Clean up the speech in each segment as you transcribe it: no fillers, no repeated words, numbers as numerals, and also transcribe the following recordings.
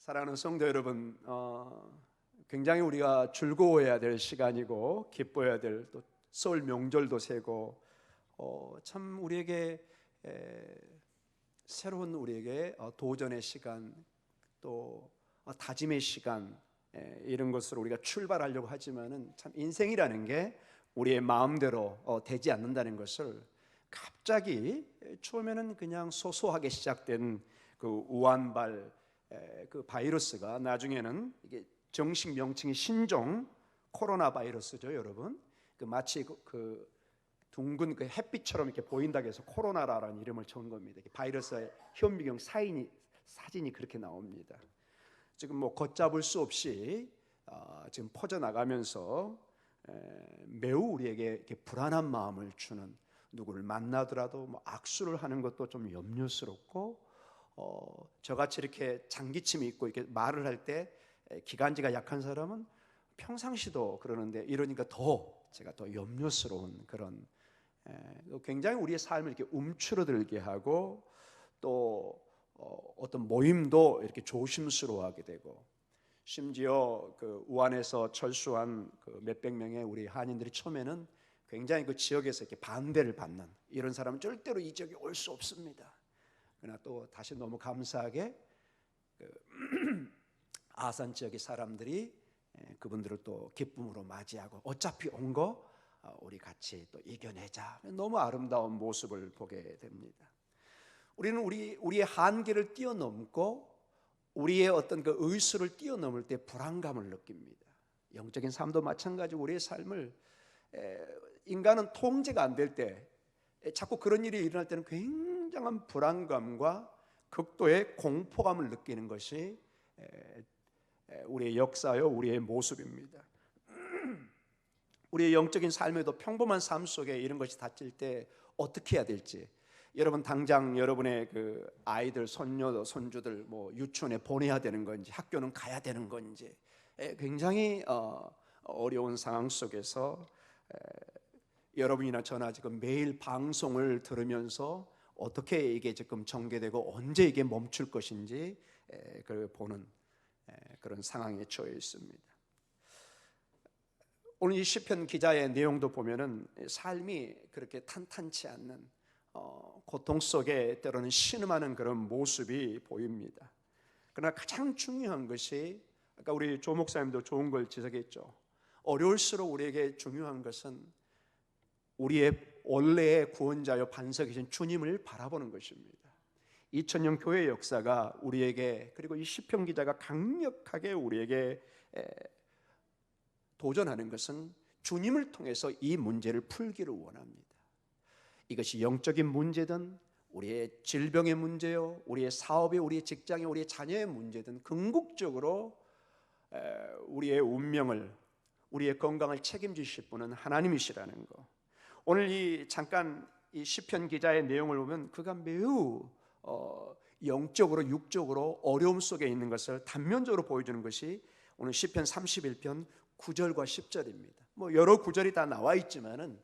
사랑하는 성도 여러분, 굉장히 우리가 즐거워해야 될 시간이고 기뻐해야 될 또 설 명절도 세고 참 우리에게 새로운 우리에게 도전의 시간 또 다짐의 시간 이런 것으로 우리가 출발하려고 하지만은 참 인생이라는 게 우리의 마음대로 되지 않는다는 것을 갑자기 처음에는 그냥 소소하게 시작된 그 우한발 그 바이러스가 나중에는 이게 정식 명칭이 신종 코로나 바이러스죠, 여러분. 그 마치 그 둥근 그 햇빛처럼 이렇게 보인다고 해서 코로나라는 이름을 지은 겁니다. 바이러스의 현미경 사진이 그렇게 나옵니다. 지금 뭐 걷잡을 수 없이 지금 퍼져 나가면서 매우 우리에게 이렇게 불안한 마음을 주는, 누구를 만나더라도 뭐 악수를 하는 것도 좀 염려스럽고, 저같이 이렇게 장기침이 있고 이렇게 말을 할 때 기관지가 약한 사람은 평상시도 그러는데 이러니까 제가 더 염려스러운 그런, 굉장히 우리의 삶을 이렇게 움츠러들게 하고 또 어떤 모임도 이렇게 조심스러워하게 되고, 심지어 그 우한에서 철수한 그 몇백 명의 우리 한인들이 처음에는 굉장히 그 지역에서 이렇게 반대를 받는, 이런 사람은 절대로 이 지역에 올 수 없습니다. 그러나 또 다시 너무 감사하게 아산 지역의 사람들이 그분들을 또 기쁨으로 맞이하고, 어차피 온 거 우리 같이 또 이겨내자, 너무 아름다운 모습을 보게 됩니다. 우리는 우리의 한계를 뛰어넘고 우리의 어떤 그 의수를 뛰어넘을 때 불안감을 느낍니다. 영적인 삶도 마찬가지고 우리의 삶을 인간은 통제가 안 될 때, 자꾸 그런 일이 일어날 때는 굉장한 불안감과 극도의 공포감을 느끼는 것이 우리의 역사요, 우리의 모습입니다. 우리의 영적인 삶에도 평범한 삶 속에 이런 것이 닥칠 때 어떻게 해야 될지, 여러분 당장 여러분의 그 아이들, 손녀, 손주들 뭐 유치원에 보내야 되는 건지, 학교는 가야 되는 건지, 굉장히 어려운 상황 속에서 여러분이나 저나 지금 매일 방송을 들으면서 어떻게 이게 지금 전개되고 언제 이게 멈출 것인지 그걸 보는 그런 상황에 처해 있습니다. 오늘 이 시편 기자의 내용도 보면은 삶이 그렇게 탄탄치 않는, 고통 속에 때로는 신음하는 그런 모습이 보입니다. 그러나 가장 중요한 것이, 아까 우리 조 목사님도 좋은 걸 지적했죠. 어려울수록 우리에게 중요한 것은 우리의 원래의 구원자요 반석이신 주님을 바라보는 것입니다. 2000년 교회 역사가 우리에게, 그리고 이 시편 기자가 강력하게 우리에게 도전하는 것은 주님을 통해서 이 문제를 풀기를 원합니다. 이것이 영적인 문제든 우리의 질병의 문제요, 우리의 사업의, 우리의 직장의, 우리의 자녀의 문제든 궁극적으로 우리의 운명을, 우리의 건강을 책임지실 분은 하나님이시라는 거. 오늘 잠깐 이 시편 기자의 내용을 보면 그가 매우 영적으로 육적으로 어려움 속에 있는 것을 단면적으로 보여주는 것이 오늘 시편 31편 9절과 10절입니다. 뭐 여러 구절이 다 나와 있지만은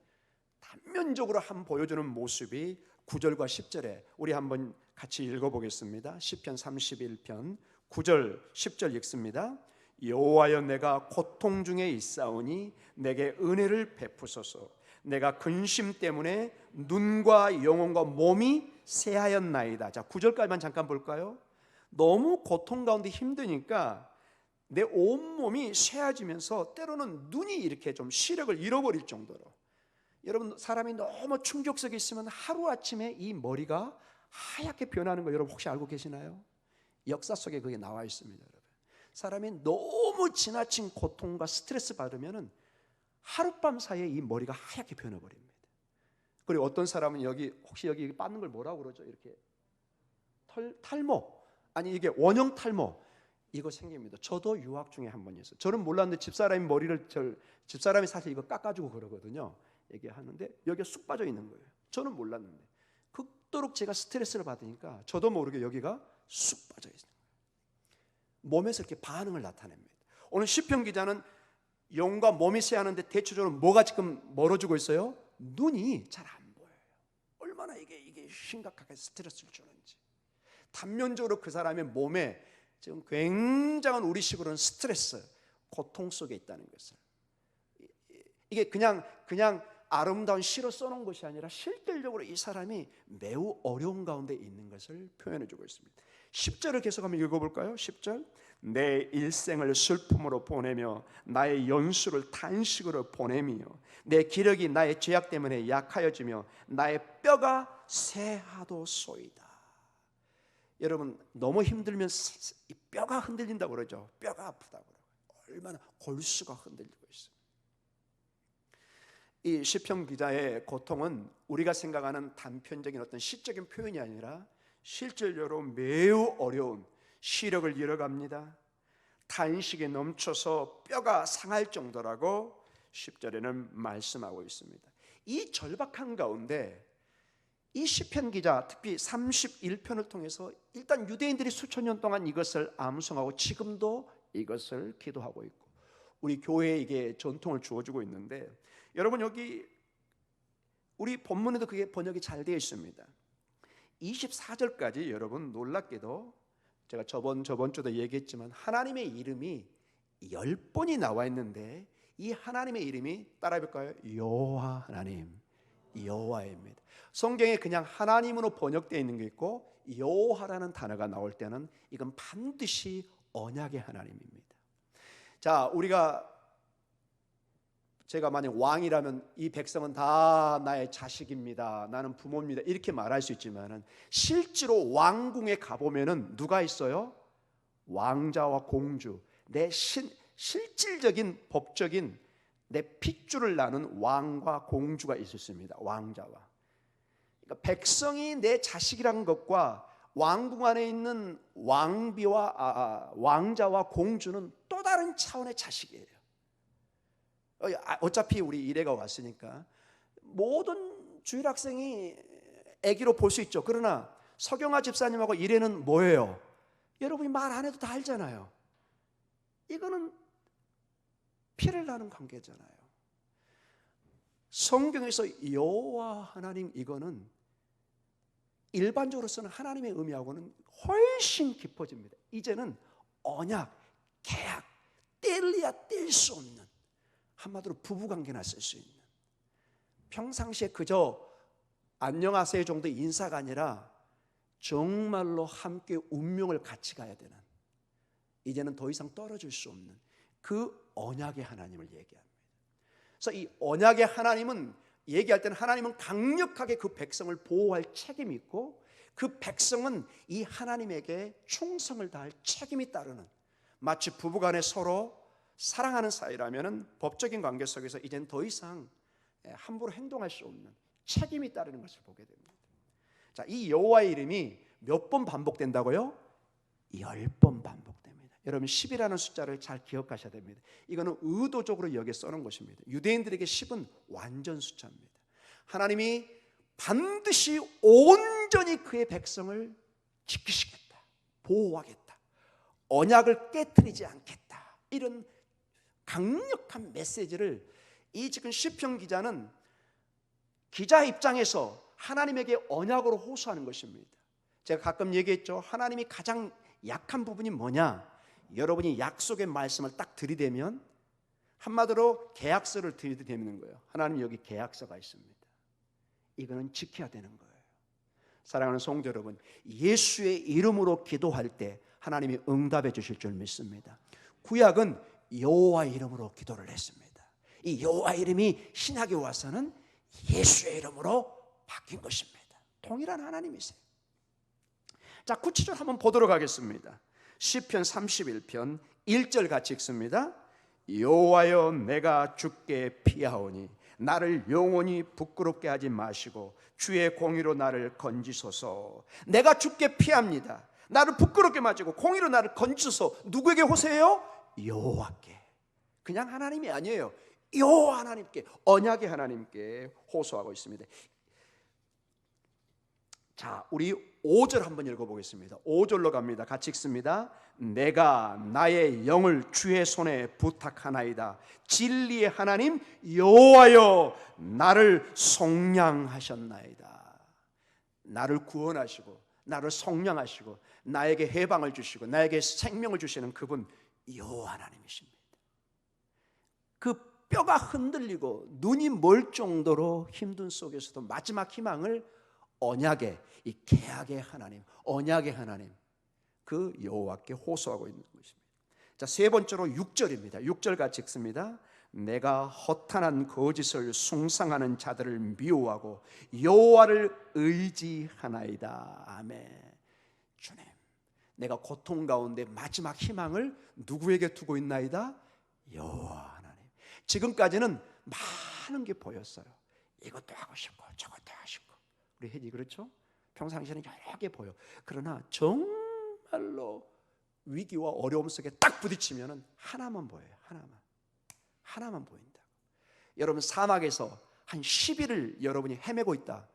단면적으로 한번 보여주는 모습이 9절과 10절에 우리 한번 같이 읽어보겠습니다. 시편 31편 9절 10절 읽습니다. 여호와여, 내가 고통 중에 있사오니 내게 은혜를 베푸소서. 내가 근심 때문에 눈과 영혼과 몸이 쇠하였나이다. 자, 9절까지만 잠깐 볼까요? 너무 고통 가운데 힘드니까 내 온몸이 쇠해지면서 때로는 눈이 이렇게 좀 시력을 잃어버릴 정도로, 여러분 사람이 너무 충격 속에 있으면 하루아침에 이 머리가 하얗게 변하는 거 여러분 혹시 알고 계시나요? 역사 속에 그게 나와 있습니다. 여러분, 사람이 너무 지나친 고통과 스트레스 받으면 하룻밤 사이에 이 머리가 하얗게 변해버립니다. 그리고 어떤 사람은 혹시 여기 빠는 걸 뭐라고 그러죠? 이렇게 탈모, 아니 이게 원형 탈모, 이거 생깁니다. 저도 유학 중에 한 번 있어요. 저는 몰랐는데 집사람이 집사람이 사실 이거 깎아주고 그러거든요. 얘기하는데 여기가 쑥 빠져 있는 거예요. 저는 몰랐는데 극도로 제가 스트레스를 받으니까 저도 모르게 여기가 쑥 빠져 있어요. 몸에서 이렇게 반응을 나타냅니다. 오늘 시편 기자는 영과 몸이 쇠하는데 대체적으로 뭐가 지금 멀어지고 있어요? 눈이 잘 안 보여요. 얼마나 이게 심각하게 스트레스를 주는지. 단면적으로 그 사람의 몸에 지금 굉장한 우리식으로는 스트레스, 고통 속에 있다는 것을, 이게 그냥 아름다운 시로 써놓은 것이 아니라 실질적으로 이 사람이 매우 어려운 가운데 있는 것을 표현해 주고 있습니다. 10절을 계속 한번 읽어볼까요? 10절, 내 일생을 슬픔으로 보내며 나의 연수를 탄식으로 보내며 내 기력이 나의 죄악 때문에 약하여지며 나의 뼈가 새하도소이다. 여러분, 너무 힘들면 이 뼈가 흔들린다고 그러죠. 뼈가 아프다고 그러고, 얼마나 골수가 흔들리고 있어요. 이 시편 기자의 고통은 우리가 생각하는 단편적인 어떤 시적인 표현이 아니라 실질적으로 매우 어려운 시력을 잃어갑니다. 탄식에 넘쳐서 뼈가 상할 정도라고 10절에는 말씀하고 있습니다. 이 절박한 가운데 이 시편 기자, 특히 31편을 통해서 일단 유대인들이 수천 년 동안 이것을 암송하고 지금도 이것을 기도하고 있고 우리 교회에 이게 전통을 주어주고 있는데, 여러분 여기 우리 본문에도 그게 번역이 잘 되어 있습니다. 24절까지 여러분 놀랍게도 제가 저번 주도 얘기했지만 하나님의 이름이 10번이 나와 있는데 이 하나님의 이름이 따라해볼까요? 여호와 하나님, 여호와입니다. 성경에 그냥 하나님으로 번역되어 있는 게 있고 여호와라는 단어가 나올 때는 이건 반드시 언약의 하나님입니다. 자, 제가 만약 왕이라면 이 백성은 다 나의 자식입니다, 나는 부모입니다, 이렇게 말할 수 있지만은 실제로 왕궁에 가보면은 누가 있어요? 왕자와 공주, 내 실질적인 법적인 내 핏줄을 나눈 왕과 공주가 있었습니다. 왕자와. 그러니까 백성이 내 자식이라는 것과 왕궁 안에 있는 왕비와 왕자와 공주는 또 다른 차원의 자식이에요. 어차피 우리 이래가 왔으니까 모든 주일 학생이 아기로 볼 수 있죠. 그러나 서경아 집사님하고 이래는 뭐예요? 여러분이 말 안 해도 다 알잖아요. 이거는 피를 나는 관계잖아요. 성경에서 여호와 하나님, 이거는 일반적으로 쓰는 하나님의 의미하고는 훨씬 깊어집니다. 이제는 언약, 계약, 뗄래야 뗄 수 없는, 한마디로 부부관계나 쓸 수 있는, 평상시에 그저 안녕하세요 정도의 인사가 아니라 정말로 함께 운명을 같이 가야 되는, 이제는 더 이상 떨어질 수 없는 그 언약의 하나님을 얘기합니다. 그래서 이 언약의 하나님은 얘기할 때는 하나님은 강력하게 그 백성을 보호할 책임이 있고 그 백성은 이 하나님에게 충성을 다할 책임이 따르는, 마치 부부간에 서로 사랑하는 사이라면 법적인 관계 속에서 이제는 더 이상 함부로 행동할 수 없는 책임이 따르는 것을 보게 됩니다. 자, 이 여호와의 이름이 몇 번 반복된다고요? 10번 반복됩니다. 여러분 10이라는 숫자를 잘 기억하셔야 됩니다. 이거는 의도적으로 여기에 써놓은 것입니다. 유대인들에게 10은 완전 숫자입니다. 하나님이 반드시 온전히 그의 백성을 지키시겠다, 보호하겠다, 언약을 깨트리지 않겠다, 이런 강력한 메시지를 이 지금 시편 기자는 기자 입장에서 하나님에게 언약으로 호소하는 것입니다. 제가 가끔 얘기했죠. 하나님이 가장 약한 부분이 뭐냐? 여러분이 약속의 말씀을 딱 들이대면 한마디로 계약서를 들이대는 거예요. 하나님 여기 계약서가 있습니다. 이거는 지켜야 되는 거예요. 사랑하는 성도 여러분, 예수의 이름으로 기도할 때 하나님이 응답해 주실 줄 믿습니다. 구약은 여호와 이름으로 기도를 했습니다. 이 여호와 이름이 신약에 와서는 예수의 이름으로 바뀐 것입니다. 동일한 하나님이세요. 자, 구체적으로 한번 보도록 하겠습니다. 시편 31편 1절 같이 읽습니다. 여호와여, 내가 주께 피하오니 나를 영원히 부끄럽게 하지 마시고 주의 공의로 나를 건지소서. 내가 주께 피합니다. 나를 부끄럽게 마시고 공의로 나를 건지소서. 누구에게 호소해요? 여호와께. 그냥 하나님이 아니에요. 여호와 하나님께, 언약의 하나님께 호소하고 있습니다. 자, 우리 5절 한번 읽어보겠습니다. 5절로 갑니다. 같이 읽습니다. 내가 나의 영을 주의 손에 부탁하나이다. 진리의 하나님 여호와여, 나를 속량하셨나이다. 나를 구원하시고 나를 속량하시고 나에게 해방을 주시고 나에게 생명을 주시는 그분 여호와 하나님이십니다. 그 뼈가 흔들리고 눈이 멀 정도로 힘든 속에서도 마지막 희망을 언약의, 이 계약의 하나님, 언약의 하나님, 그 여호와께 호소하고 있는 것입니다. 자, 세 번째로 6절입니다. 6절 같이 읽습니다. 내가 허탄한 거짓을 숭상하는 자들을 미워하고 여호와를 의지하나이다. 아멘. 주님, 내가 고통 가운데 마지막 희망을 누구에게 두고 있나이다? 여호와 하나님. 지금까지는 많은 게 보였어요. 이것도 하고 싶고 저것도 하고 싶고, 우리 혜지 그렇죠? 평상시에는 여러 개 보여. 그러나 정말로 위기와 어려움 속에 딱 부딪히면 하나만 보여요. 하나만 보인다. 여러분, 사막에서 한 10일을 여러분이 헤매고 있다.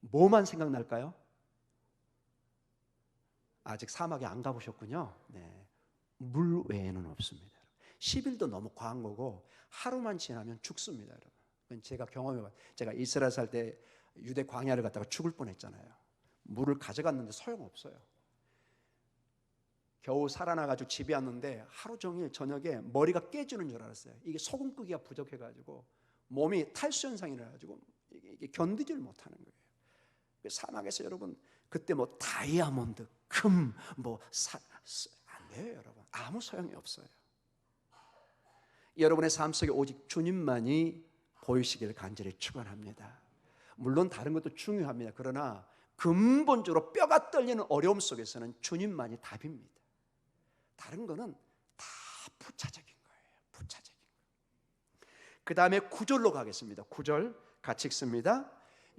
뭐만 생각날까요? 아직 사막에 안 가보셨군요. 네. 물 외에는 없습니다. 10일도 너무 과한 거고 하루만 지나면 죽습니다, 여러분. 제가 경험해봤어요. 제가 이스라엘 살 때 유대 광야를 갔다가 죽을 뻔했잖아요. 물을 가져갔는데 소용없어요. 겨우 살아나가지고 집에 왔는데 하루 종일 저녁에 머리가 깨지는 줄 알았어요. 이게 소금 끄기가 부족해가지고 몸이 탈수 현상이 나가지고 이게 견디질 못하는 거예요. 사막에서 여러분 그때 뭐 다이아몬드, 금, 안 돼요, 여러분. 아무 소용이 없어요. 여러분의 삶 속에 오직 주님만이 보이시길 간절히 축원합니다. 물론 다른 것도 중요합니다. 그러나 근본적으로 뼈가 떨리는 어려움 속에서는 주님만이 답입니다. 다른 거는 다 부차적인 거예요. 부차적인 거. 그 다음에 9절로 가겠습니다. 9절 같이 읽습니다.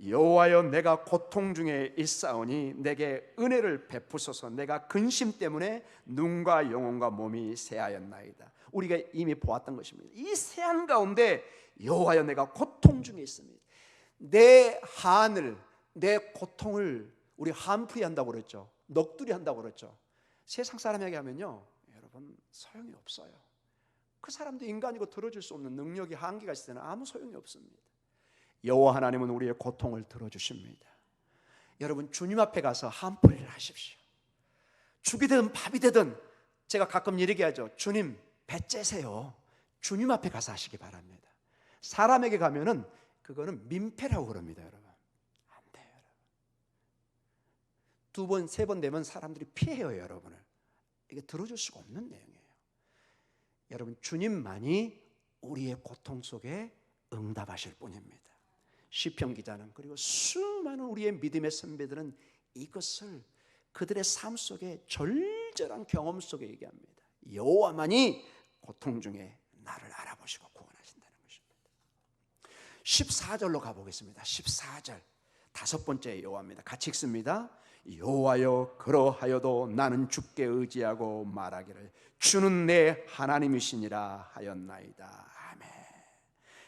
여호와여, 내가 고통 중에 있사오니 내게 은혜를 베푸소서. 내가 근심 때문에 눈과 영혼과 몸이 쇠하였나이다. 우리가 이미 보았던 것입니다. 이 쇠한 가운데 여호와여, 내가 고통 중에 있습니다. 내 한을, 내 고통을 우리 한풀이 한다고 그랬죠. 넋두리 한다고 그랬죠. 세상 사람에게 하면요, 여러분 소용이 없어요. 그 사람도 인간이고 들어줄 수 없는 능력이 한계가 있을 때는 아무 소용이 없습니다. 여호와 하나님은 우리의 고통을 들어주십니다. 여러분, 주님 앞에 가서 한풀이를 하십시오. 죽이 되든 밥이 되든, 제가 가끔 이렇게 하죠. 주님 배 째세요. 주님 앞에 가서 하시기 바랍니다. 사람에게 가면은 그거는 민폐라고 그럽니다, 여러분. 안 돼요, 여러분. 두 번, 세 번 되면 사람들이 피해요, 여러분을. 이게 들어줄 수가 없는 내용이에요. 여러분, 주님만이 우리의 고통 속에 응답하실 분입니다. 시편 기자는, 그리고 수많은 우리의 믿음의 선배들은 이것을 그들의 삶 속에 절절한 경험 속에 얘기합니다. 여호와만이 고통 중에 나를 알아보시고 구원하신다는 것입니다. 14절로 가보겠습니다. 14절 다섯 번째 여호와입니다. 같이 읽습니다. 여호와여, 그러하여도 나는 주께 의지하고 말하기를 주는 내 하나님이시니라 하였나이다. 아멘.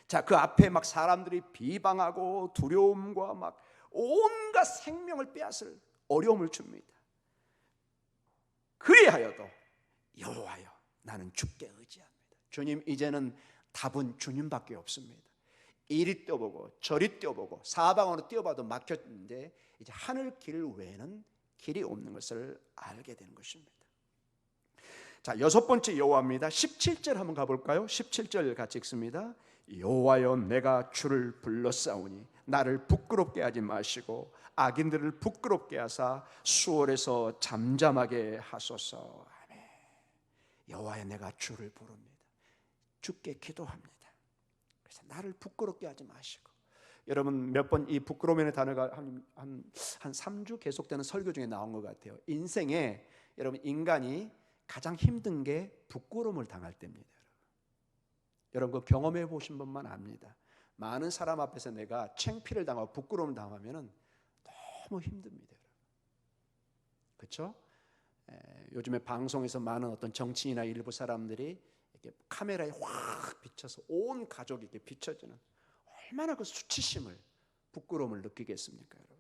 자, 그 앞에 막 사람들이 비방하고 두려움과 막 온갖 생명을 빼앗을 어려움을 줍니다. 그리하여도 여호와여, 나는 주께 의지합니다. 주님, 이제는 답은 주님밖에 없습니다. 이리 뛰어보고 저리 뛰어보고 사방으로 뛰어봐도 막혔는데 이제 하늘 길 외에는 길이 없는 것을 알게 되는 것입니다. 자, 여섯 번째 여호와입니다. 17절 한번 가볼까요? 17절 같이 읽습니다. 여호와여, 내가 주를 불렀사오니 나를 부끄럽게 하지 마시고 악인들을 부끄럽게 하사 수월에서 잠잠하게 하소서. 아멘. 여호와여, 내가 주를 부릅니다. 주께 기도합니다. 그래서 나를 부끄럽게 하지 마시고. 여러분, 몇 번 이 부끄러움이라는 단어가 한 3주 계속되는 설교 중에 나온 것 같아요. 인생에 여러분, 인간이 가장 힘든 게 부끄러움을 당할 때입니다. 여러분, 그 경험해 보신 분만 압니다. 많은 사람 앞에서 내가 창피를 당하고 부끄러움을 당하면 너무 힘듭니다. 그렇죠? 요즘에 방송에서 많은 어떤 정치인이나 일부 사람들이 이렇게 카메라에 확 비춰서 온 가족이 이렇게 비춰지는, 얼마나 그 수치심을, 부끄러움을 느끼겠습니까, 여러분?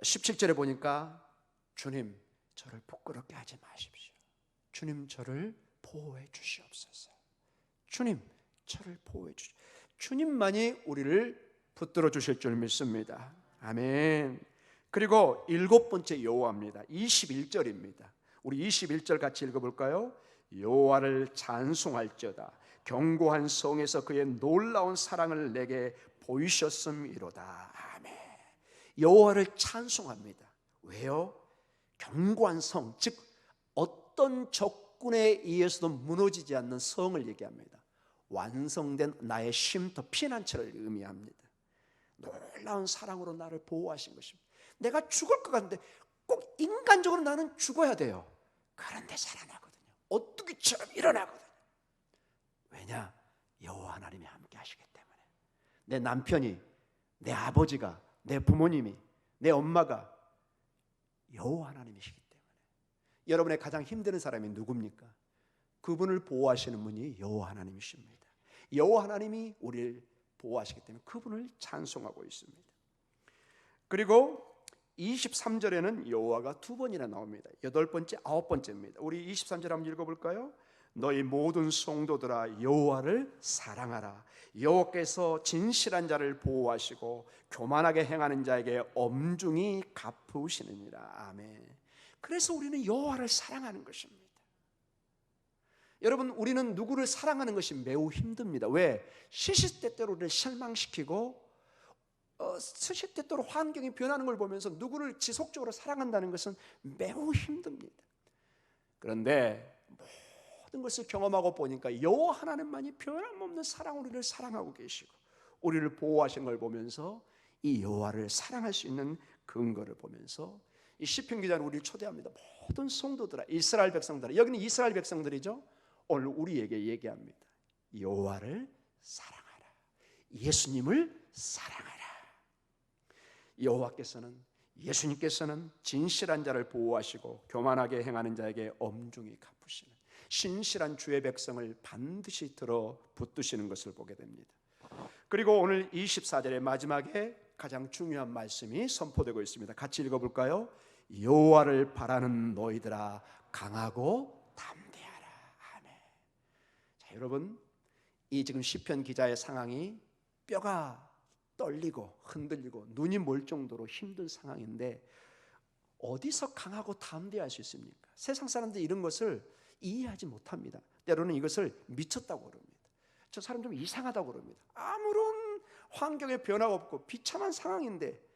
17절에 보니까 주님, 저를 부끄럽게 하지 마십시오. 주님, 저를 보호해 주시옵소서. 주님, 저를 보호해 주시옵소서. 주님만이 우리를 붙들어 주실 줄 믿습니다. 아멘. 그리고 일곱 번째 여호와입니다. 21절입니다. 우리 21절 같이 읽어볼까요? 여호와를 찬송할지어다. 견고한 성에서 그의 놀라운 사랑을 내게 보이셨음이로다. 아멘. 여호와를 찬송합니다. 왜요? 견고한 성, 즉 어떤 적군에 의해서도 무너지지 않는 성을 얘기합니다. 완성된 나의 쉼터, 피난처를 의미합니다. 놀라운 사랑으로 나를 보호하신 것입니다. 내가 죽을 것 같은데 꼭 인간적으로 나는 죽어야 돼요. 그런데 살아나거든요. 오뚜기처럼 일어나거든요. 왜냐? 여호와 하나님이 함께 하시기 때문에. 내 남편이, 내 아버지가, 내 부모님이, 내 엄마가 여호와 하나님이시기 때문에. 여러분의 가장 힘드는 사람이 누굽니까? 그분을 보호하시는 분이 여호와 하나님이십니다. 여호와 하나님이 우리를 보호하시기 때문에 그분을 찬송하고 있습니다. 그리고 23절에는 여호와가 두 번이나 나옵니다. 여덟 번째, 아홉 번째입니다. 우리 23절 한번 읽어볼까요? 너희 모든 성도들아 여호와를 사랑하라. 여호와께서 진실한 자를 보호하시고 교만하게 행하는 자에게 엄중히 갚으시느니라. 아멘. 그래서 우리는 여호와를 사랑하는 것입니다. 여러분, 우리는 누구를 사랑하는 것이 매우 힘듭니다. 왜? 시시때때로 우리를 실망시키고 시시때때로 환경이 변하는 걸 보면서 누구를 지속적으로 사랑한다는 것은 매우 힘듭니다. 그런데 모든 것을 경험하고 보니까 여호와 하나님만이 변함없는 사랑으로 우리를 사랑하고 계시고 우리를 보호하신 걸 보면서 이 여호와를 사랑할 수 있는 근거를 보면서 이 시편 기자는 우리를 초대합니다. 모든 성도들아, 이스라엘 백성들아, 여기는 이스라엘 백성들이죠. 오늘 우리에게 얘기합니다. 여호와를 사랑하라. 예수님을 사랑하라. 여호와께서는, 예수님께서는 진실한 자를 보호하시고 교만하게 행하는 자에게 엄중히 갚으시는 신실한 주의 백성을 반드시 들어 붙드시는 것을 보게 됩니다. 그리고 오늘 24절의 마지막에 가장 중요한 말씀이 선포되고 있습니다. 같이 읽어볼까요? 여호와를 바라는 너희들아 강하고 담대하라. 아멘. 자, 여러분, 이 지금 시편 기자의 상황이 뼈가 떨리고 흔들리고 눈이 멀 정도로 힘든 상황인데 어디서 강하고 담대할 수 있습니까? 세상 사람들이 이런 것을 이해하지 못합니다. 때로는 이것을 미쳤다고 그럽니다. 저 사람 좀 이상하다고 그럽니다. 아무런 환경에 변화가 없고 비참한 상황인데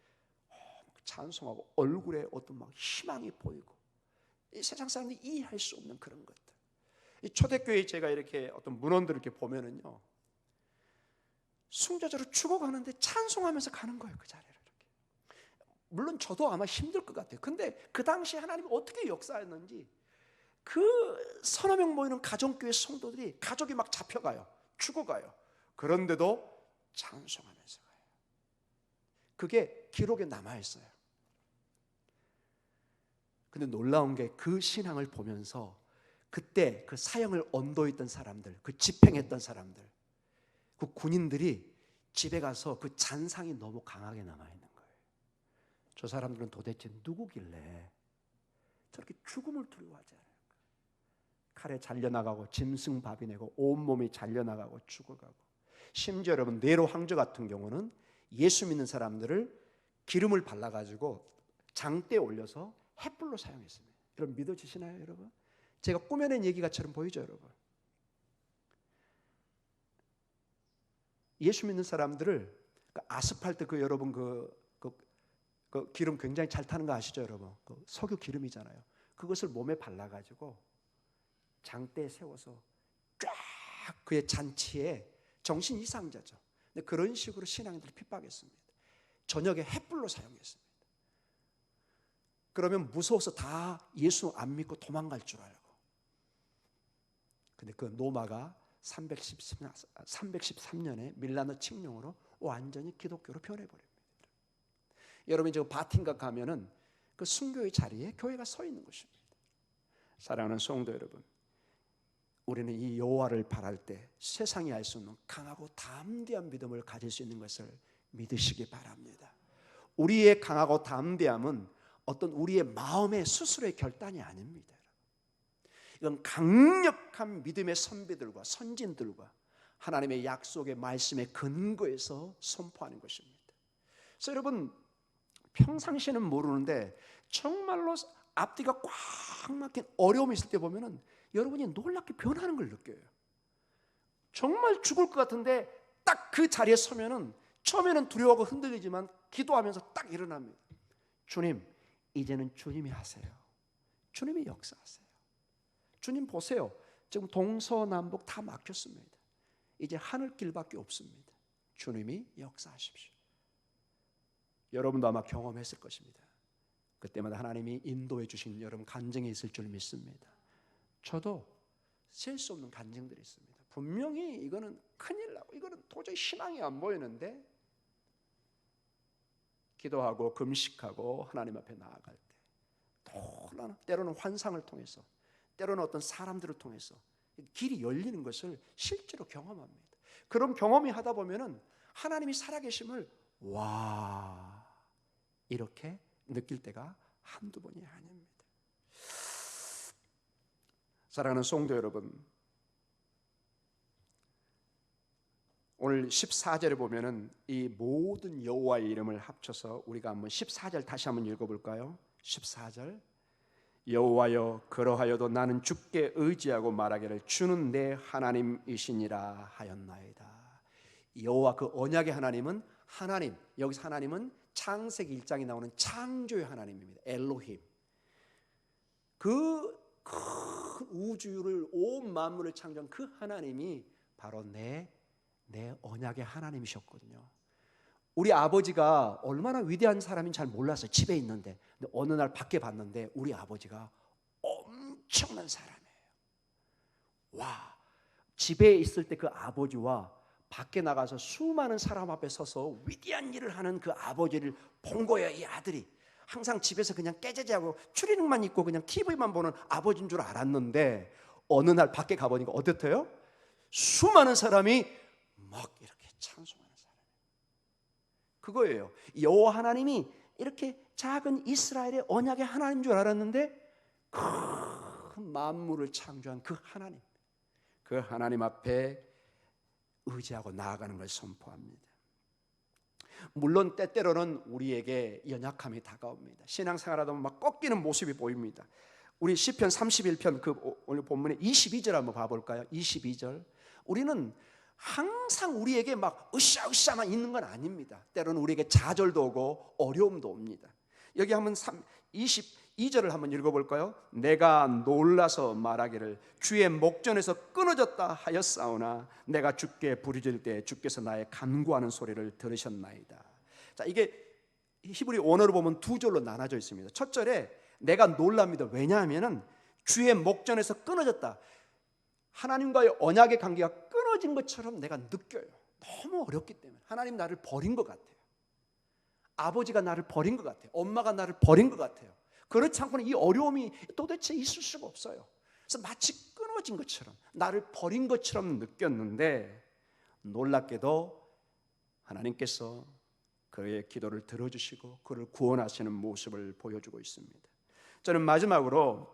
찬송하고 얼굴에 어떤 막 희망이 보이고 이 세상 사람들이 이해할 수 없는 그런 것들. 이 초대교회 제가 이렇게 어떤 문원들을 이렇게 보면은요, 숭배자로 죽어가는데 찬송하면서 가는 거예요. 그 자리를 이렇게. 물론 저도 아마 힘들 것 같아요. 근데 그 당시 하나님이 어떻게 역사했는지 그 서너 명 모이는 가정교회 성도들이 가족이 막 잡혀가요. 죽어가요. 그런데도 찬송하면서 가요. 그게 기록에 남아있어요. 근데 놀라운 게 그 신앙을 보면서 그때 그 사형을 언도했던 사람들, 그 집행했던 사람들, 그 군인들이 집에 가서 그 잔상이 너무 강하게 남아있는 거예요. 저 사람들은 도대체 누구길래 저렇게 죽음을 두려워하지 않을까? 칼에 잘려나가고 짐승밥이 내고 온몸이 잘려나가고 죽어가고, 심지어 여러분 네로 황제 같은 경우는 예수 믿는 사람들을 기름을 발라가지고 장대에 올려서 햇불로 사용했습니다. 여러분 믿어지시나요, 여러분? 제가 꾸며낸 얘기가처럼 보이죠, 여러분? 예수 믿는 사람들을 아스팔트 여러분 그 기름 굉장히 잘 타는 거 아시죠, 여러분? 그 석유 기름이잖아요. 그것을 몸에 발라가지고 장대에 세워서 쫙 그의 잔치에 정신 이상자죠. 근데 그런 식으로 신앙인들을 핍박했습니다. 저녁에 햇불로 사용했습니다. 그러면 무서워서 다 예수 안 믿고 도망갈 줄 알고. 근데 그 노마가 313년에 밀라노 칙령으로 완전히 기독교로 변해버립니다. 여러분 지금 바틴각 가면은 그 순교의 자리에 교회가 서 있는 것입니다. 사랑하는 성도 여러분, 우리는 이 여호와를 바랄 때 세상이 알 수 없는 강하고 담대한 믿음을 가질 수 있는 것을 믿으시기 바랍니다. 우리의 강하고 담대함은 어떤 우리의 마음의 스스로의 결단이 아닙니다. 이건 강력한 믿음의 선비들과 선진들과 하나님의 약속의 말씀의 근거에서 선포하는 것입니다. 그래서 여러분 평상시에는 모르는데 정말로 앞뒤가 꽉 막힌 어려움이 있을 때 보면은 여러분이 놀랍게 변하는 걸 느껴요. 정말 죽을 것 같은데 딱 그 자리에 서면은 처음에는 두려워하고 흔들리지만 기도하면서 딱 일어납니다. 주님, 이제는 주님이 하세요. 주님이 역사하세요. 주님 보세요. 지금 동서남북 다 막혔습니다. 이제 하늘길밖에 없습니다. 주님이 역사하십시오. 여러분도 아마 경험했을 것입니다. 그때마다 하나님이 인도해 주신 여러분 간증이 있을 줄 믿습니다. 저도 셀 수 없는 간증들이 있습니다. 분명히 이거는 큰일 나고 이거는 도저히 희망이 안 보이는데 기도하고 금식하고 하나님 앞에 나아갈 때 때로는 환상을 통해서, 때로는 어떤 사람들을 통해서 길이 열리는 것을 실제로 경험합니다. 그런 경험이 하다 보면은 하나님이 살아계심을 와 이렇게 느낄 때가 한두 번이 아닙니다. 사랑하는 성도 여러분, 오늘 14절에 보면은 이 모든 여호와의 이름을 합쳐서 우리가 한번 14절 다시 한번 읽어볼까요? 14절 여호와여 그러하여도 나는 주께 의지하고 말하기를 주는 내 하나님이시니라 하였나이다. 여호와 그 언약의 하나님은 하나님, 여기서 하나님은 창세기 1장에 나오는 창조의 하나님입니다. 엘로힘. 그 큰 우주를 온 만물을 창조한 그 하나님이 바로 내 언약의 하나님이셨거든요. 우리 아버지가 얼마나 위대한 사람인지 잘 몰랐어요. 집에 있는데. 근데 어느 날 밖에 봤는데 우리 아버지가 엄청난 사람이에요. 와, 집에 있을 때 그 아버지와 밖에 나가서 수많은 사람 앞에 서서 위대한 일을 하는 그 아버지를 본 거예요. 이 아들이 항상 집에서 그냥 깨제제하고 추리닝만 입고 그냥 TV만 보는 아버지인 줄 알았는데 어느 날 밖에 가보니까 어땠어요? 수많은 사람이 막 이렇게 찬송하는 사람이에요. 그거예요. 여호와 하나님이 이렇게 작은 이스라엘의 언약의 하나님인 줄 알았는데 큰 만물을 창조한 그 하나님, 그 하나님 앞에 의지하고 나아가는 걸 선포합니다. 물론 때때로는 우리에게 연약함이 다가옵니다. 신앙생활하다 보면 막 꺾이는 모습이 보입니다. 우리 시편 31편 그 오늘 본문의 22절 한번 봐볼까요? 22절. 우리는 항상 우리에게 막 으쌰으쌰만 있는 건 아닙니다. 때로는 우리에게 좌절도 오고 어려움도 옵니다. 여기 한번 22절을 한번 읽어볼까요? 내가 놀라서 말하기를 주의 목전에서 끊어졌다 하였사오나 내가 주께 부르짖을 때 주께서 나의 간구하는 소리를 들으셨나이다. 자, 이게 히브리 원어로 보면 두 절로 나눠져 있습니다. 첫 절에 내가 놀랍니다. 왜냐하면 주의 목전에서 끊어졌다. 하나님과의 언약의 관계가 끊어진 것처럼 내가 느껴요. 너무 어렵기 때문에 하나님 나를 버린 것 같아요. 아버지가 나를 버린 것 같아요. 엄마가 나를 버린 것 같아요. 그렇지 않고는 이 어려움이 도대체 있을 수가 없어요. 그래서 마치 끊어진 것처럼 나를 버린 것처럼 느꼈는데 놀랍게도 하나님께서 그의 기도를 들어주시고 그를 구원하시는 모습을 보여주고 있습니다. 저는 마지막으로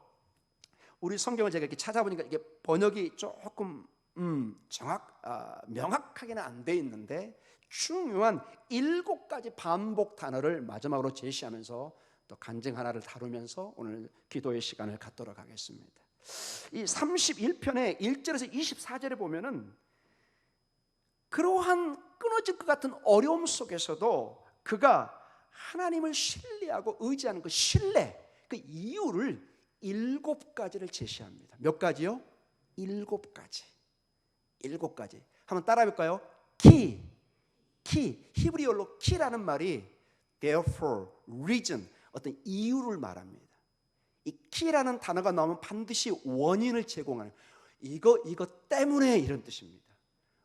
우리 성경을 제가 이렇게 찾아보니까 이게 번역이 조금 명확하게는 안 돼 있는데 중요한 7가지 반복 단어를 마지막으로 제시하면서 또 간증 하나를 다루면서 오늘 기도의 시간을 갖도록 하겠습니다. 이 31편의 1절에서 24절에 보면은 그러한 끊어질 것 같은 어려움 속에서도 그가 하나님을 신뢰하고 의지하는 그 신뢰, 그 이유를 7가지를 제시합니다. 몇 가지요? 7가지. 7가지. 한번 따라해 볼까요? 키, 히브리어로 키라는 말이 therefore, reason, 어떤 이유를 말합니다. 이 키라는 단어가 나오면 반드시 원인을 제공하는 이거 때문에 이런 뜻입니다.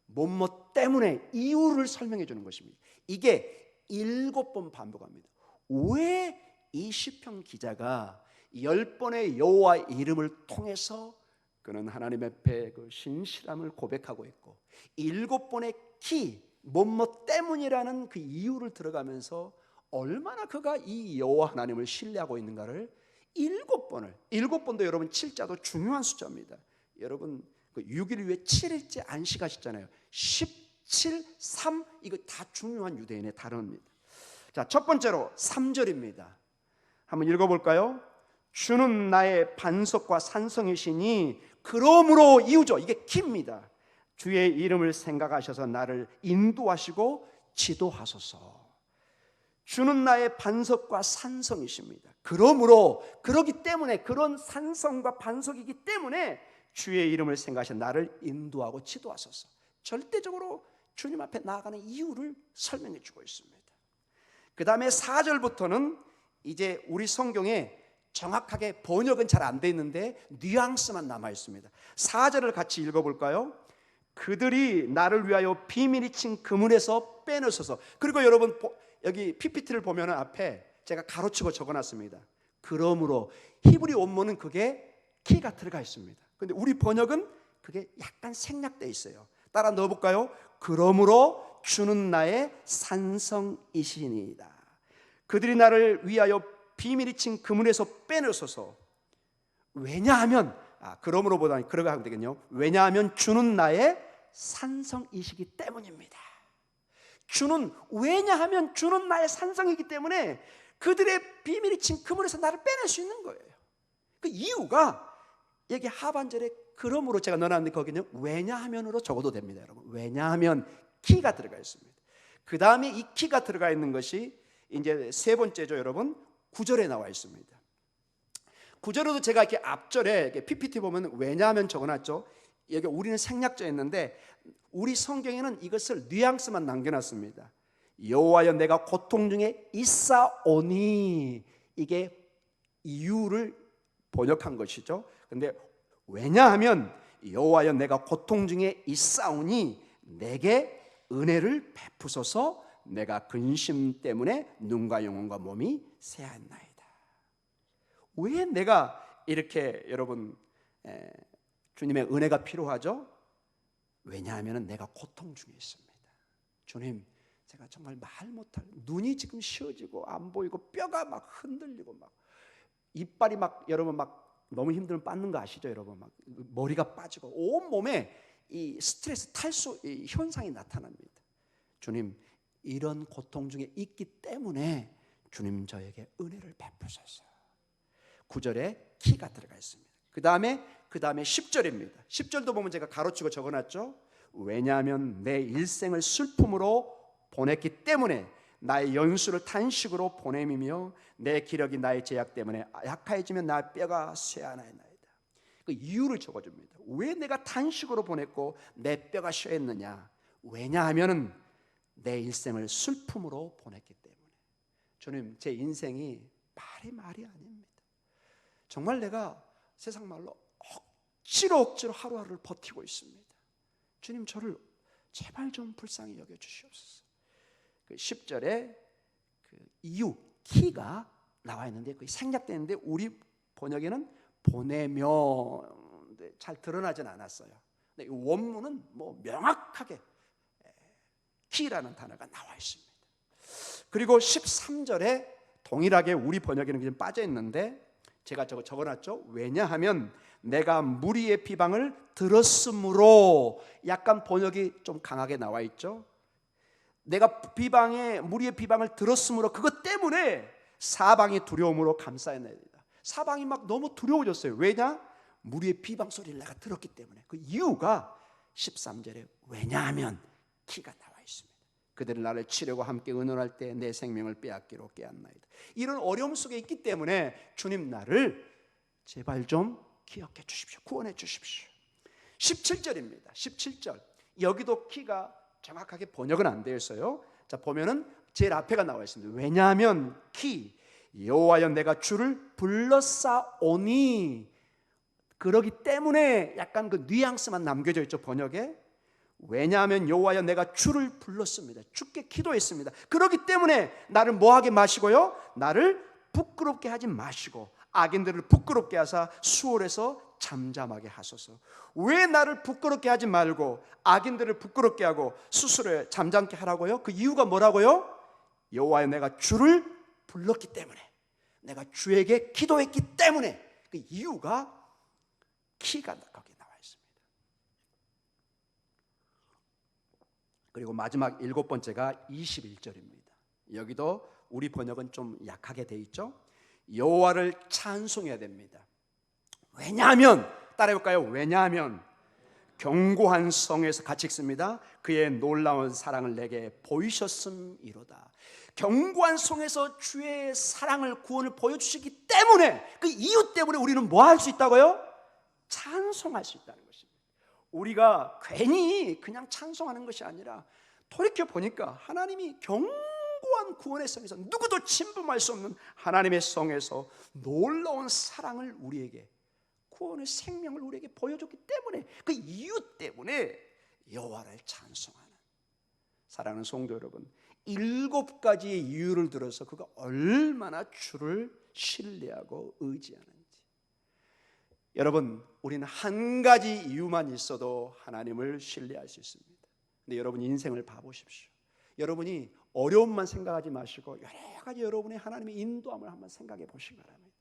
뭐뭐 때문에 이유를 설명해 주는 것입니다. 이게 7번 반복합니다. 왜 이 시편 기자가 10번의 여호와의 이름을 통해서 그는 하나님 앞에 그 신실함을 고백하고 있고 7번의 키, 뭐뭐 때문이라는 그 이유를 들어가면서 얼마나 그가 이 여호와 하나님을 신뢰하고 있는가를 7번도 여러분 7자도 중요한 숫자입니다. 여러분 그 6일 후에 7일째 안식하셨잖아요. 17, 3 이거 다 중요한 유대인의 단어입니다. 자, 첫 번째로 3절입니다. 한번 읽어볼까요? 주는 나의 반석과 산성이시니 그러므로 이유죠. 이게 키입니다. 주의 이름을 생각하셔서 나를 인도하시고 지도하소서. 주는 나의 반석과 산성이십니다. 그러므로, 그러기 때문에, 그런 산성과 반석이기 때문에 주의 이름을 생각하셔서 나를 인도하고 지도하소서. 절대적으로 주님 앞에 나아가는 이유를 설명해 주고 있습니다. 그 다음에 4절부터는 이제 우리 성경에 정확하게 번역은 잘 안 돼 있는데 뉘앙스만 남아 있습니다. 4절을 같이 읽어볼까요? 그들이 나를 위하여 비밀이 친 그물에서 빼내소서. 그리고 여러분 여기 PPT를 보면 앞에 제가 가로치고 적어놨습니다. 그러므로 히브리 원문은 그게 키가 들어가 있습니다. 근데 우리 번역은 그게 약간 생략되어 있어요. 따라 넣어볼까요? 그러므로 주는 나의 산성이시니이다. 그들이 나를 위하여 비밀이 친 그물에서 빼내소서. 왜냐하면 그러므로보다는 그러고 하면 되겠네요. 왜냐하면 주는 나의 산성이시기 때문입니다. 왜냐하면 주는 나의 산성이기 때문에 그들의 비밀이 친 그물에서 나를 빼낼 수 있는 거예요. 그 이유가 여기 하반절에 그러므로 제가 넣어놨는데 거기는 왜냐하면으로 적어도 됩니다, 여러분. 왜냐하면 키가 들어가 있습니다. 그 다음에 이 키가 들어가 있는 것이 이제 세 번째죠, 여러분. 9절에 나와 있습니다. 9절에도 제가 이렇게 앞절에 이렇게 PPT 보면 왜냐하면 적어놨죠. 여기 우리는 생략져 있는데 우리 성경에는 이것을 뉘앙스만 남겨놨습니다. 여호와여 내가 고통 중에 있사오니, 이게 이유를 번역한 것이죠. 근데 왜냐하면 여호와여 내가 고통 중에 있사오니 내게 은혜를 베푸소서. 내가 근심 때문에 눈과 영혼과 몸이 쇠하였나이다. 왜 내가 이렇게 여러분 주님의 은혜가 필요하죠? 왜냐하면 내가 고통 중에 있습니다. 주님, 제가 정말 말 못할, 눈이 지금 쉬어지고 안 보이고 뼈가 막 흔들리고 막 이빨이 막 여러분 막 너무 힘들면 빠는 거 아시죠, 여러분? 막 머리가 빠지고 온 몸에 이 스트레스 탈수 현상이 나타납니다. 주님, 이런 고통 중에 있기 때문에 주님 저에게 은혜를 베푸소서. 9절에 키가 들어가 있습니다. 그 다음에 10절입니다. 10절도 보면 제가 가로치고 적어놨죠. 왜냐하면 내 일생을 슬픔으로 보냈기 때문에 나의 연수를 탄식으로 보냄이며 내 기력이 나의 제약 때문에 약해지면 나의 뼈가 쇠하나이다. 그 이유를 적어줍니다. 왜 내가 탄식으로 보냈고 내 뼈가 쇠했느냐? 왜냐하면 내 일생을 슬픔으로 보냈기 때문에. 주님, 제 인생이 말이 아닙니다. 정말 내가 세상 말로 억지로 하루하루를 버티고 있습니다. 주님, 저를 제발 좀 불쌍히 여겨 주시옵소서. 그 10절에 그 이유 키가 나와 있는데 그게 생략되는데 우리 번역에는 보내며 잘 드러나진 않았어요. 근데 원문은 뭐 명확하게 키라는 단어가 나와 있습니다. 그리고 13절에 동일하게 우리 번역에는 좀 빠져 있는데 제가 적어놨죠. 왜냐하면 내가 무리의 비방을 들었으므로, 약간 번역이 좀 강하게 나와 있죠. 내가 무리의 비방을 들었으므로 그것 때문에 사방이 두려움으로 감싸였나이다. 사방이 막 너무 두려워졌어요. 왜냐? 무리의 비방 소리를 내가 들었기 때문에. 그 이유가 13절에 왜냐하면 키가 나와 있습니다. 그들은 나를 치려고 함께 의논할 때 내 생명을 빼앗기로 깨었나이다. 이런 어려움 속에 있기 때문에 주님, 나를 제발 좀 기억해 주십시오. 구원해 주십시오. 17절입니다. 17절. 여기도 키가 정확하게 번역은 안 되어 있어요. 자, 보면은 제일 앞에가 나와 있습니다. 왜냐하면 키 여호와여 내가 주를 불렀사오니, 그러기 때문에 약간 그 뉘앙스만 남겨져 있죠, 번역에. 왜냐하면 여호와여 내가 주를 불렀습니다. 주께 기도했습니다. 그렇기 때문에 나를 뭐하게 마시고요? 나를 부끄럽게 하지 마시고 악인들을 부끄럽게 하사 수월해서 잠잠하게 하소서. 왜 나를 부끄럽게 하지 말고 악인들을 부끄럽게 하고 스스로 잠잠게 하라고요? 그 이유가 뭐라고요? 여호와여 내가 주를 불렀기 때문에, 내가 주에게 기도했기 때문에. 그 이유가 키가 거기 나와 있습니다. 그리고 마지막 7번째가 21절입니다. 여기도 우리 번역은 좀 약하게 돼 있죠. 여호와를 찬송해야 됩니다. 왜냐하면, 따라해볼까요? 왜냐하면 견고한 성에서 같이 읽습니다. 그의 놀라운 사랑을 내게 보이셨음이로다. 견고한 성에서 주의 사랑을, 구원을 보여주시기 때문에, 그 이유 때문에 우리는 뭐 할 수 있다고요? 찬송할 수 있다는 것입니다. 우리가 괜히 그냥 찬송하는 것이 아니라 돌이켜 보니까 하나님이 견고한 구원의 성에서, 누구도 침범할 수 없는 하나님의 성에서 놀라운 사랑을 우리에게, 구원의 생명을 우리에게 보여줬기 때문에, 그 이유 때문에 여호와를 찬송하는, 사랑하는 성도 여러분, 7가지의 이유를 들어서 그가 얼마나 주를 신뢰하고 의지하는지. 여러분, 우리는 한 가지 이유만 있어도 하나님을 신뢰할 수 있습니다. 근데 여러분 인생을 봐보십시오. 여러분이 어려움만 생각하지 마시고 여러 가지 여러분의 하나님의 인도함을 한번 생각해 보시기 바랍니다.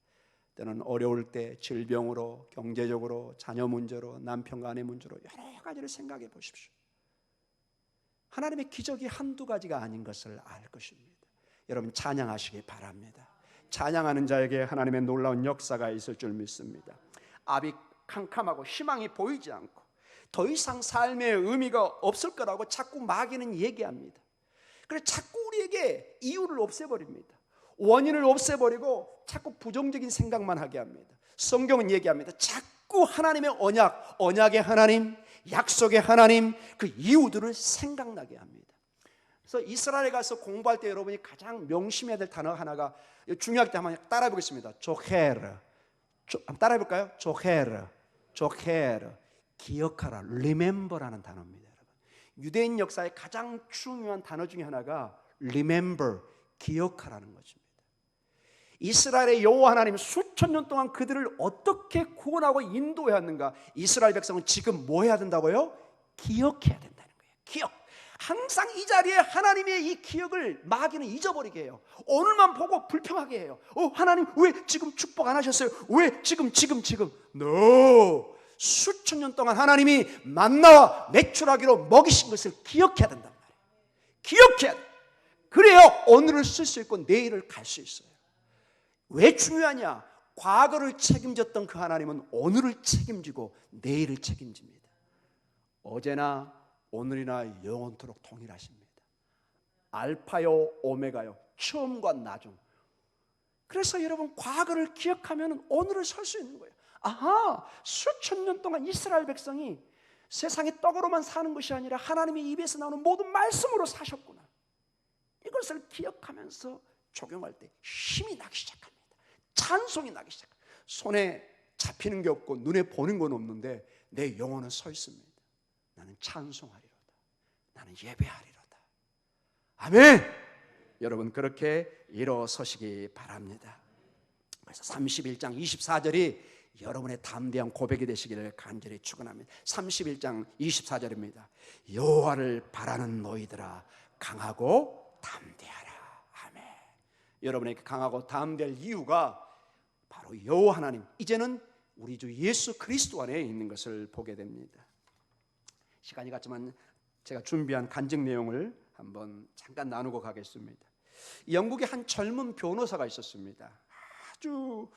때는 어려울 때 질병으로, 경제적으로, 자녀 문제로, 남편과 아내 문제로 여러 가지를 생각해 보십시오. 하나님의 기적이 한두 가지가 아닌 것을 알 것입니다. 여러분 찬양하시기 바랍니다. 찬양하는 자에게 하나님의 놀라운 역사가 있을 줄 믿습니다. 앞이 캄캄하고 희망이 보이지 않고 더 이상 삶의 의미가 없을 거라고 자꾸 마귀는 얘기합니다. 그래서 자꾸 우리에게 이유를 없애버립니다. 원인을 없애버리고 자꾸 부정적인 생각만 하게 합니다. 성경은 얘기합니다. 자꾸 하나님의 언약, 언약의 하나님, 약속의 하나님, 그 이유들을 생각나게 합니다. 그래서 이스라엘에 가서 공부할 때 여러분이 가장 명심해야 될 단어 하나가, 중요하기 때문에 한번 따라해 보겠습니다. 조헤르. 한번 따라해 볼까요? 조헤르. 조헤르. 기억하라. remember라는 단어입니다. 여러분. 유대인 역사의 가장 중요한 단어 중에 하나가 remember, 기억하라는 것입니다. 이스라엘의 여호와 하나님 수천 년 동안 그들을 어떻게 구원하고 인도해왔는가. 이스라엘 백성은 지금 뭐 해야 된다고요? 기억해야 된다는 거예요. 기억. 항상 이 자리에 하나님의 이 기억을 마귀는 잊어버리게 해요. 오늘만 보고 불평하게 해요. 하나님 왜 지금 축복 안 하셨어요? 왜 지금? No. 수천 년 동안 하나님이 만나와 메추라기로 먹이신 것을 기억해야 된단 말이에요. 기억해야 돼. 그래야 오늘을 쓸 수 있고 내일을 갈 수 있어요. 왜 중요하냐? 과거를 책임졌던 그 하나님은 오늘을 책임지고 내일을 책임집니다. 어제나 오늘이나 영원토록 동일하십니다. 알파요 오메가요, 처음과 나중. 그래서 여러분 과거를 기억하면 오늘을 설 수 있는 거예요. 아하, 수천 년 동안 이스라엘 백성이 세상의 떡으로만 사는 것이 아니라 하나님의 입에서 나오는 모든 말씀으로 사셨구나. 이것을 기억하면서 적용할 때 힘이 나기 시작합니다. 찬송이 나기 시작합니다. 손에 잡히는 게 없고 눈에 보는 건 없는데 내 영혼은 서 있습니다. 나는 찬송하리로다. 나는 예배하리로다. 아멘. 여러분 그렇게 일어서시기 바랍니다. 그래서 31장 24절이 여러분의 담대한 고백이 되시기를 간절히 축원합니다. 31장 24절입니다. 여호와를 바라는 너희들아 강하고 담대하라. 아멘. 여러분에게 강하고 담대할 이유가 바로 여호와 하나님, 이제는 우리 주 예수 그리스도 안에 있는 것을 보게 됩니다. 시간이 갔지만 제가 준비한 간증 내용을 한번 잠깐 나누고 가겠습니다. 영국에 한 젊은 변호사가 있었습니다. 아주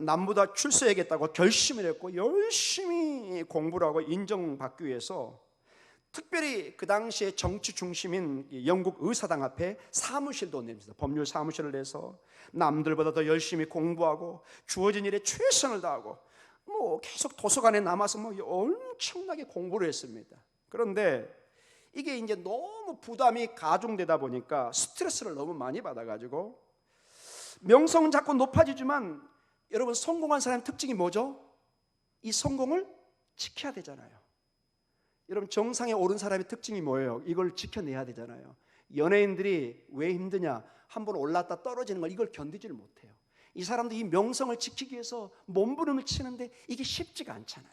남보다 출세해야겠다고 결심을 했고 열심히 공부를 하고 인정받기 위해서 특별히 그 당시에 정치 중심인 영국 의사당 앞에 사무실도 냅니다. 법률 사무실을 내서 남들보다 더 열심히 공부하고 주어진 일에 최선을 다하고 계속 도서관에 남아서 엄청나게 공부를 했습니다. 그런데 이게 이제 너무 부담이 가중되다 보니까 스트레스를 너무 많이 받아가지고 명성은 자꾸 높아지지만 여러분 성공한 사람의 특징이 뭐죠? 이 성공을 지켜야 되잖아요. 여러분 정상에 오른 사람의 특징이 뭐예요? 이걸 지켜내야 되잖아요. 연예인들이 왜 힘드냐? 한번 올랐다 떨어지는 걸 이걸 견디지를 못해요. 이 사람도 이 명성을 지키기 위해서 몸부림을 치는데 이게 쉽지가 않잖아요.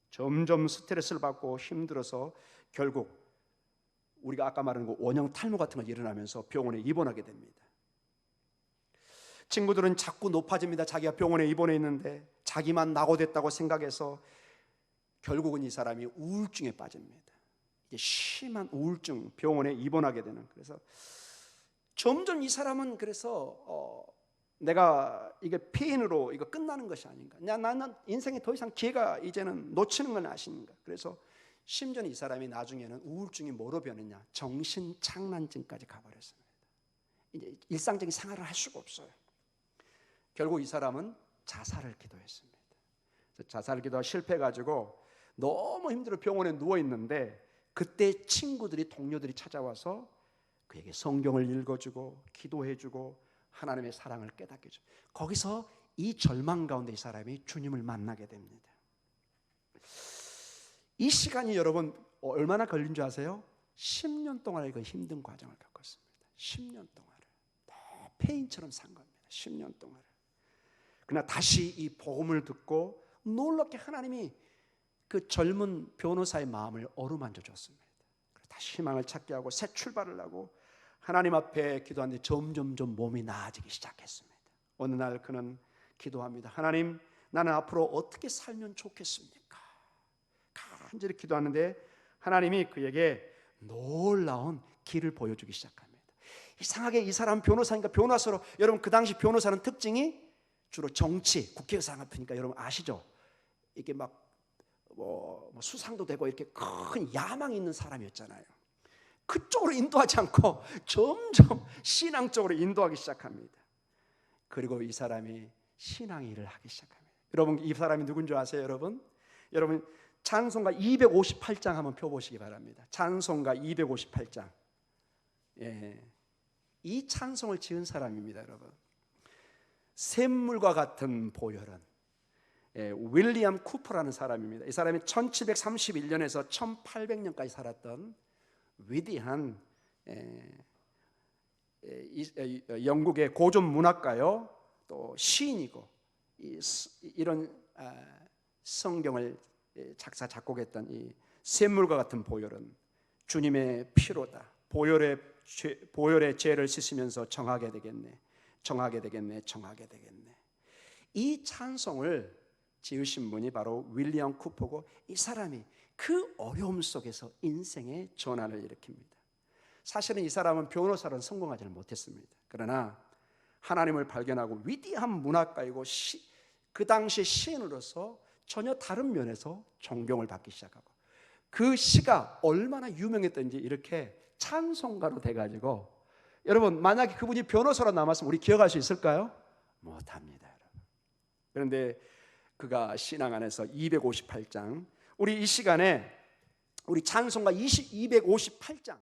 점점 스트레스를 받고 힘들어서 결국 우리가 아까 말한 거 원형 탈모 같은 거 일어나면서 병원에 입원하게 됩니다. 친구들은 자꾸 높아집니다. 자기가 병원에 입원해 있는데 자기만 낙오됐다고 생각해서 결국은 이 사람이 우울증에 빠집니다. 이제 심한 우울증 병원에 입원하게 되는. 그래서 점점 이 사람은 그래서 내가 이게 폐인으로 이거 끝나는 것이 아닌가. 나는 인생에 더 이상 기회가 이제는 놓치는 건 아신가. 그래서 심지어 이 사람이 나중에는 우울증이 뭐로 변했냐? 정신착란증까지 가버렸습니다. 이제 일상적인 생활을 할 수가 없어요. 결국 이 사람은 자살을 기도했습니다. 자살 기도가 실패해가지고 너무 힘들어 병원에 누워 있는데 그때 친구들이 동료들이 찾아와서 그에게 성경을 읽어주고 기도해주고 하나님의 사랑을 깨닫게 해줘. 거기서 이 절망 가운데 이 사람이 주님을 만나게 됩니다. 이 시간이 여러분 얼마나 걸린 줄 아세요? 10년 동안의 그 힘든 과정을 겪었습니다. 10년 동안을 폐인처럼 산 겁니다. 10년 동안을. 그러나 다시 이 복음을 듣고 놀랍게 하나님이 그 젊은 변호사의 마음을 어루만져 줬습니다. 다시 희망을 찾게 하고 새 출발을 하고 하나님 앞에 기도하는데 점점점 몸이 나아지기 시작했습니다. 어느 날 그는 기도합니다. 하나님, 나는 앞으로 어떻게 살면 좋겠습니까? 간절히 기도하는데 하나님이 그에게 놀라운 길을 보여주기 시작합니다. 이상하게 이 사람 변호사니까 변호사로, 여러분 그 당시 변호사는 특징이 주로 정치, 국회의사 앞이니까 여러분 아시죠? 이게 막 뭐 수상도 되고 이렇게 큰 야망이 있는 사람이었잖아요. 그쪽으로 인도하지 않고 점점 신앙 쪽으로 인도하기 시작합니다. 그리고 이 사람이 신앙 일을 하기 시작합니다. 여러분 이 사람이 누군지 아세요? 여러분 찬송가 258장 한번 펴보시기 바랍니다. 찬송가 258장. 이 찬송을 지은 사람입니다, 여러분. 샘물과 같은 보혈은 윌리엄 쿠퍼라는 사람입니다. 이 사람이 1731년에서 1800년까지 살았던 위대한 영국의 고전 문학가요, 또 시인이고 이런 성경을 작사 작곡했던 이 샘물과 같은 보혈은 주님의 피로다. 보혈의 죄를 씻으면서 정하게 되겠네. 이 찬송을 지으신 분이 바로 윌리엄 쿠퍼고, 이 사람이 그 어려움 속에서 인생의 전환을 일으킵니다. 사실은 이 사람은 변호사로는 성공하지 못했습니다. 그러나 하나님을 발견하고 위대한 문학가이고 그 당시 시인으로서 전혀 다른 면에서 존경을 받기 시작하고, 그 시가 얼마나 유명했던지 이렇게 찬송가로 돼가지고, 여러분 만약에 그분이 변호사로 남았으면 우리 기억할 수 있을까요? 못합니다, 여러분. 그런데 그가 신앙 안에서 258장, 우리 이 시간에 우리 찬송가 258장